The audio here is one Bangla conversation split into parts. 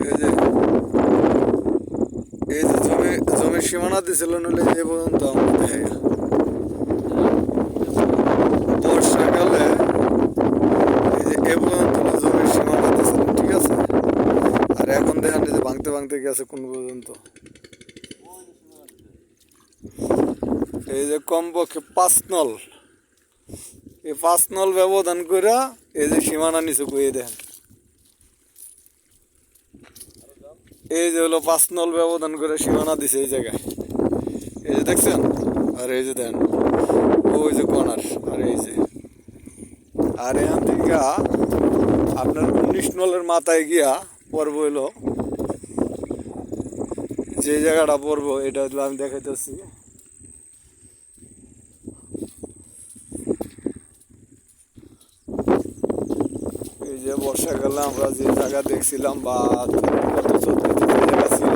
এই যে জমির সীমানা দিছিল নইলে এ পর্যন্ত আমরা দেখে গেল বর্ষাকালে এই যে এ পর্যন্ত জমির সীমানা দিছিল, ঠিক আছে। আর এখন দেখেন যে ভাঙতে ভাঙতে গেছে কোন পর্যন্ত। এই যে কমপক্ষে 5 নল, এই 5 নল ব্যবধান করে এই যে সীমানা নিচে বয়ে দেন। এই যে হলো 5 নল ব্যবধান করে সীমানা দিছে এই জায়গায়, এই যে দেখছেন। আর এই যে দেন ওই যে কর্নার, আর এই যে আর এখান থেকে আপনার 19 নলের মাথায় গিয়া পড়বো হলো যে জায়গাটা পড়বো, এটা হলো আমি দেখাইতেছি। এই যে বর্ষাকালে আমরা যে জায়গা দেখছিলাম বা গত 14 যে জায়গা ছিল,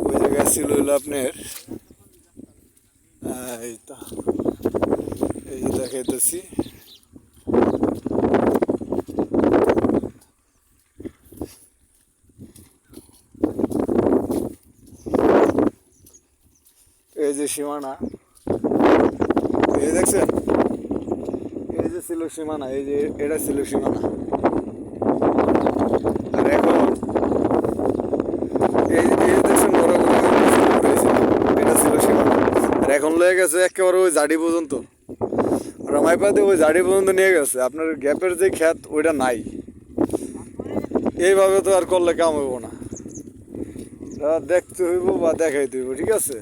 ওই জায়গায় ছিল হলো আপনার এইটা, এই যে দেখাইতেছি। এই যে সীমানা, এই দেখছেন, এই যে ছিল সীমানা, এই যে এটা ছিল সীমানা। আর এখন এই দেখছেন এটা ছিল সীমানা। আর এখন লয়ে গেছে একেবারে ওই জাডি পর্যন্ত, রামাইপাতে ওই জাডি পর্যন্ত নিয়ে গেছে। আপনার গ্যাপের যে ক্ষেত ওইটা নাই। এইভাবে তো আর করলে কাম হইব না, দেখতে হইব বা দেখাইতে হইব, ঠিক আছে।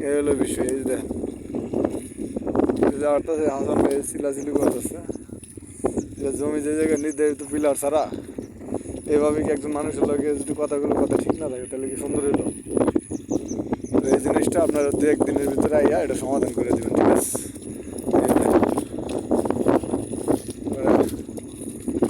এই হলো বিষয়। এই যে হাসান ভাই চিলাচিলি করতেছে যে জমি যে জায়গায় নির্ধারিত পিলার ছাড়া এইভাবে কি একজন মানুষের লগে যদি কথা ঠিক না থাকে তাহলে কি সুন্দর হইলো। এই জিনিসটা আপনারা 2-1 দিনের ভিতরে আইয়া এটা সমাধান করে দেবেন, ঠিক আছে।